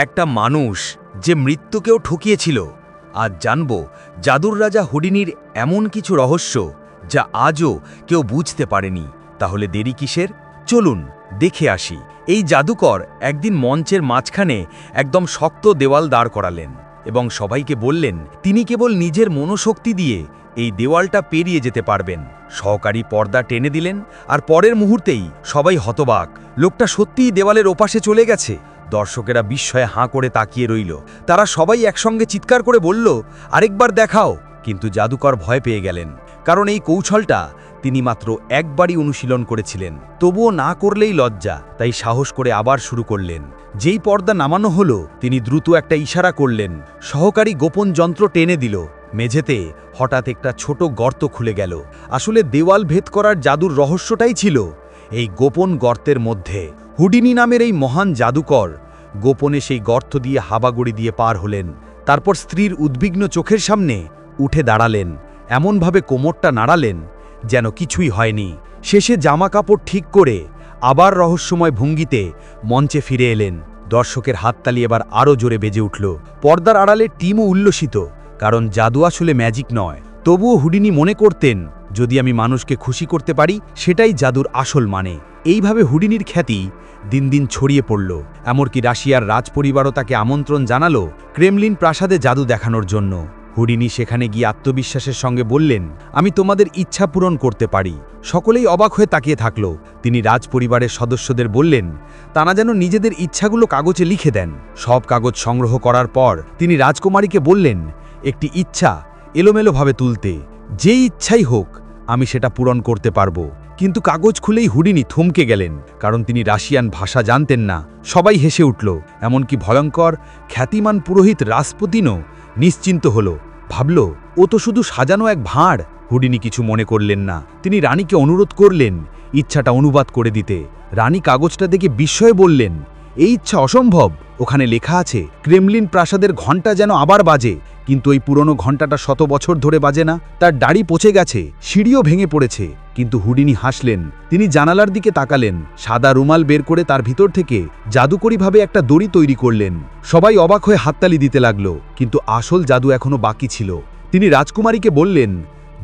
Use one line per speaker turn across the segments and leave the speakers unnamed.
একটা মানুষ যে মৃত্যুকেও ঠকিয়েছিল। আজ জানব জাদুর রাজা হুডিনির এমন কিছু রহস্য যা আজও কেউ বুঝতে পারেনি। তাহলে দেরি কিসের, চলুন দেখে আসি। এই জাদুকর একদিন মঞ্চের মাঝখানে একদম শক্ত দেওয়াল দাঁড় করালেন এবং সবাইকে বললেন তিনি কেবল নিজের মনোশক্তি দিয়ে এই দেওয়ালটা পেরিয়ে যেতে পারবেন। সহকারী পর্দা টেনে দিলেন আর পরের মুহূর্তেই সবাই হতবাক, লোকটা সত্যিই দেওয়ালের ওপাশে চলে গেছে। দর্শকেরা বিস্ময়ে হাঁ করে তাকিয়ে রইল। তারা সবাই একসঙ্গে চিৎকার করে বলল, আরেকবার দেখাও। কিন্তু জাদুকর ভয় পেয়ে গেলেন, কারণ এই কৌশলটা তিনি মাত্র একবারই অনুশীলন করেছিলেন। তবুও না করলেই লজ্জা, তাই সাহস করে আবার শুরু করলেন। যেই পর্দা নামানো হলো, তিনি দ্রুত একটা ইশারা করলেন। সহকারী গোপন যন্ত্র টেনে দিল। মেঝেতে হঠাৎ একটা ছোট গর্ত খুলে গেল। আসলে দেওয়াল ভেদ করার জাদুর রহস্যটাই ছিল এই গোপন গর্তের মধ্যে। হুডিনি নামের এই মহান জাদুকর গোপনে সেই গর্ত দিয়ে হাবাগড়ি দিয়ে পার হলেন। তারপর স্ত্রীর উদ্বিগ্ন চোখের সামনে উঠে দাঁড়ালেন, এমনভাবে কোমরটা নাড়ালেন যেন কিছুই হয়নি। শেষে জামা কাপড় ঠিক করে আবার রহস্যময় ভঙ্গিতে মঞ্চে ফিরে এলেন। দর্শকের হাততালি এবার আরও জোরে বেজে উঠল। পর্দার আড়ালে টিমও উল্লসিত, কারণ জাদু আসলে ম্যাজিক নয়। তবুও হুডিনি মনে করতেন, যদি আমি মানুষকে খুশি করতে পারি সেটাই জাদুর আসল মানে। এইভাবে হুডিনির খ্যাতি দিন দিন ছড়িয়ে পড়ল। এমনকি রাশিয়ার রাজপরিবারও তাকে আমন্ত্রণ জানালো ক্রেমলিন প্রাসাদে জাদু দেখানোর জন্য। হুডিনি সেখানে গিয়ে আত্মবিশ্বাসের সঙ্গে বললেন, আমি তোমাদের ইচ্ছা পূরণ করতে পারি। সকলেই অবাক হয়ে তাকিয়ে থাকল। তিনি রাজপরিবারের সদস্যদের বললেন তারা যেন নিজেদের ইচ্ছাগুলো কাগজে লিখে দেন। সব কাগজ সংগ্রহ করার পর তিনি রাজকুমারীকে বললেন একটি ইচ্ছা এলোমেলোভাবে তুলতে, যে ইচ্ছাই হোক আমি সেটা পূরণ করতে পারবো। কিন্তু কাগজ খুলেই হুডিনি থমকে গেলেন, কারণ তিনি রাশিয়ান ভাষা জানতেন না। সবাই হেসে উঠল, এমনকি ভয়ঙ্কর খ্যাতিমান পুরোহিত রাসপুতিনও নিশ্চিন্ত হল। ভাবল ও তো শুধু সাজানো এক ভাঁড়। হুডিনি কিছু মনে করলেন না। তিনি রানীকে অনুরোধ করলেন ইচ্ছাটা অনুবাদ করে দিতে। রানী কাগজটা দেখে বিস্ময়ে বললেন, এই ইচ্ছা অসম্ভব। ওখানে লেখা আছে ক্রেমলিন প্রাসাদের ঘণ্টা যেন আবার বাজে, কিন্তু ওই পুরনো ঘণ্টাটা 100 বছর ধরে বাজে না। তার দাড়ি পচে গেছে, সিঁড়িও ভেঙে পড়েছে। কিন্তু হুডিনি হাসলেন। তিনি জানালার দিকে তাকালেন, সাদা রুমাল বের করে তার ভিতর থেকে জাদুকরীভাবে একটা দড়ি তৈরি করলেন। সবাই অবাক হয়ে হাততালি দিতে লাগল, কিন্তু আসল জাদু এখনো বাকি ছিল। তিনি রাজকুমারীকে বললেন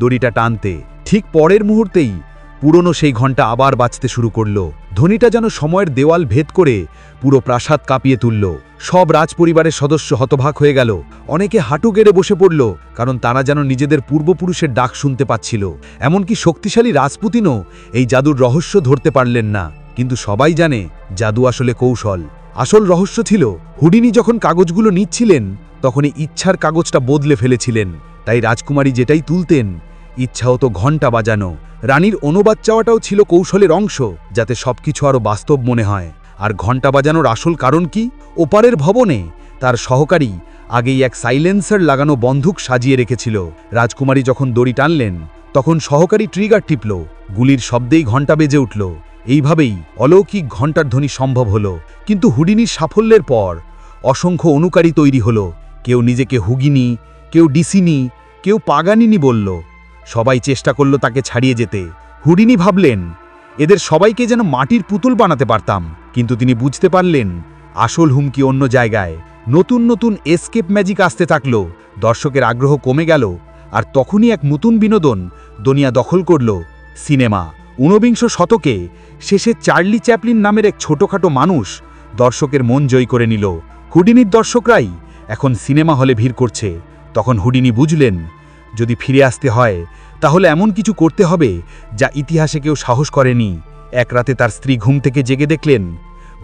দড়িটা টানতে। ঠিক পরের মুহূর্তেই পুরনো সেই ঘণ্টা আবার বাজতে শুরু করল। ধ্বনিটা যেন সময়ের দেওয়াল ভেদ করে পুরো প্রাসাদ কাঁপিয়ে তুলল। সব রাজপরিবারের সদস্য হতবাক হয়ে গেল। অনেকে হাঁটু গেড়ে বসে পড়ল, কারণ তারা যেন নিজেদের পূর্বপুরুষের ডাক শুনতে পাচ্ছিল। এমনকি শক্তিশালী রাজপুতিনও এই জাদুর রহস্য ধরতে পারলেন না। কিন্তু সবাই জানে জাদু আসলে কৌশল। আসল রহস্য ছিল হুডিনি যখন কাগজগুলো নিচ্ছিলেন তখনই ইচ্ছার কাগজটা বদলে ফেলেছিলেন। তাই রাজকুমারী যেটাই তুলতেন ইচ্ছা হতো ঘণ্টা বাজানো। রানীর অনুবাদ চাওয়াটাও ছিল কৌশলের অংশ, যাতে সবকিছু আরও বাস্তব মনে হয়। আর ঘণ্টা বাজানোর আসল কারণ কি? ওপারের ভবনে তার সহকারী আগেই এক সাইলেন্সার লাগানো বন্দুক সাজিয়ে রেখেছিল। রাজকুমারী যখন দড়ি টানলেন তখন সহকারী ট্রিগার টিপল। গুলির শব্দেই ঘণ্টা বেজে উঠল। এইভাবেই অলৌকিক ঘণ্টার ধ্বনি সম্ভব হলো। কিন্তু হুডিনির সাফল্যের পর অসংখ্য অনুকারী তৈরি হলো। কেউ নিজেকে হুগিনি, কেউ ডিসিনি, কেউ পাগানিনি বলল। সবাই চেষ্টা করল তাকে ছাড়িয়ে যেতে। হুডিনি ভাবলেন এদের সবাইকে যেন মাটির পুতুল বানাতে পারতাম। কিন্তু তিনি বুঝতে পারলেন আসল হুমকি অন্য জায়গায়। নতুন নতুন এসকেপ ম্যাজিক আসতে থাকল। দর্শকের আগ্রহ কমে গেল। আর তখনই এক নতুন বিনোদন দুনিয়া দখল করল, সিনেমা। ঊনবিংশ শতকে শেষে চার্লি চ্যাপলিন নামের এক ছোটখাটো মানুষ দর্শকের মন জয় করে নিল। হুডিনির দর্শকরাই এখন সিনেমা হলে ভিড় করছে। তখন হুডিনি বুঝলেন যদি ফিরে আসতে হয় তাহলে এমন কিছু করতে হবে যা ইতিহাসে কেউ সাহস করেনি। এক রাতে তার স্ত্রী ঘুম থেকে জেগে দেখলেন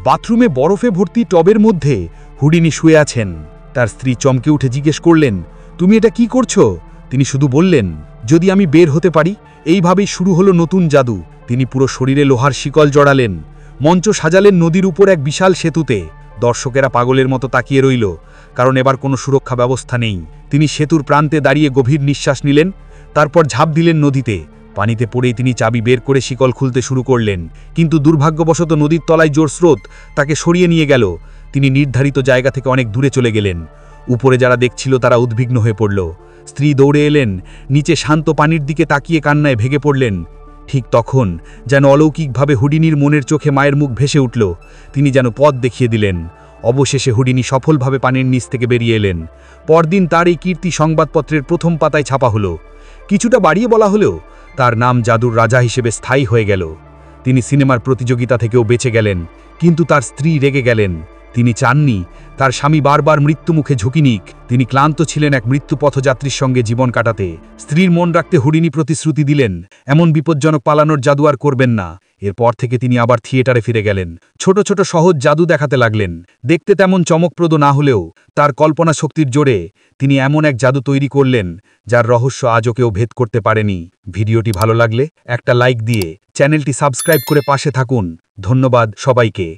বাথরুমে বরফে ভর্তি টবের মধ্যে হুডিনি শুয়ে আছেন। তার স্ত্রী চমকে উঠে জিজ্ঞেস করলেন, তুমি এটা কি করছো? তিনি শুধু বললেন, যদি আমি বের হতে পারি। এইভাবেই শুরু হলো নতুন জাদু। তিনি পুরো শরীরে লোহার শিকল জড়ালেন, মঞ্চ সাজালেন নদীর উপর এক বিশাল সেতুতে। দর্শকেরা পাগলের মতো তাকিয়ে রইল, কারণ এবার কোনো সুরক্ষা ব্যবস্থা নেই। তিনি সেতুর প্রান্তে দাঁড়িয়ে গভীর নিঃশ্বাস নিলেন, তারপর ঝাঁপ দিলেন নদীতে। পানিতে পড়েই তিনি চাবি বের করে শিকল খুলতে শুরু করলেন। কিন্তু দুর্ভাগ্যবশত নদীর তলায় জোর স্রোত তাকে সরিয়ে নিয়ে গেল। তিনি নির্ধারিত জায়গা থেকে অনেক দূরে চলে গেলেন। উপরে যারা দেখছিল তারা উদ্বিগ্ন হয়ে পড়ল। স্ত্রী দৌড়ে এলেন, নিচে শান্ত পানির দিকে তাকিয়ে কান্নায় ভেঙে পড়লেন। ঠিক তখন যেন অলৌকিকভাবে হুডিনির মনের চোখে মায়ের মুখ ভেসে উঠল। তিনি যেন পথ দেখিয়ে দিলেন।
অবশেষে হুডিনি সফলভাবে পানির নিচ থেকে বেরিয়ে এলেন। পরদিন তার এই কীর্তি সংবাদপত্রের প্রথম পাতায় ছাপা হলো। কিছুটা বাড়িয়ে বলা হলেও তার নাম জাদুর রাজা হিসেবে স্থায়ী হয়ে গেল। তিনি সিনেমার প্রতিযোগিতা থেকেও বেঁচে গেলেন, কিন্তু তার স্ত্রী রেগে গেলেন। তিনি চাননি তার স্বামী বারবার মৃত্যুমুখে ঝুঁকি নিক। তিনি ক্লান্ত ছিলেন এক মৃত্যু পথযাত্রীর সঙ্গে জীবন কাটাতে। স্ত্রীর মন রাখতে হুডিনি প্রতিশ্রুতি দিলেন, এমন বিপজ্জনক পালানোর জাদু আর করবেন না। এরপর থেকে তিনি আবার থিয়েটারে ফিরে গেলেন। ছোট ছোট সহজ জাদু দেখাতে লাগলেন। দেখতে তেমন চমকপ্রদ না হলেও তার কল্পনা শক্তির জোরে তিনি এমন এক জাদু তৈরি করলেন যার রহস্য আজও কেউ ভেদ করতে পারেনি। ভিডিওটি ভালো লাগলে একটা লাইক দিয়ে চ্যানেলটি সাবস্ক্রাইব করে পাশে থাকুন। ধন্যবাদ সবাইকে।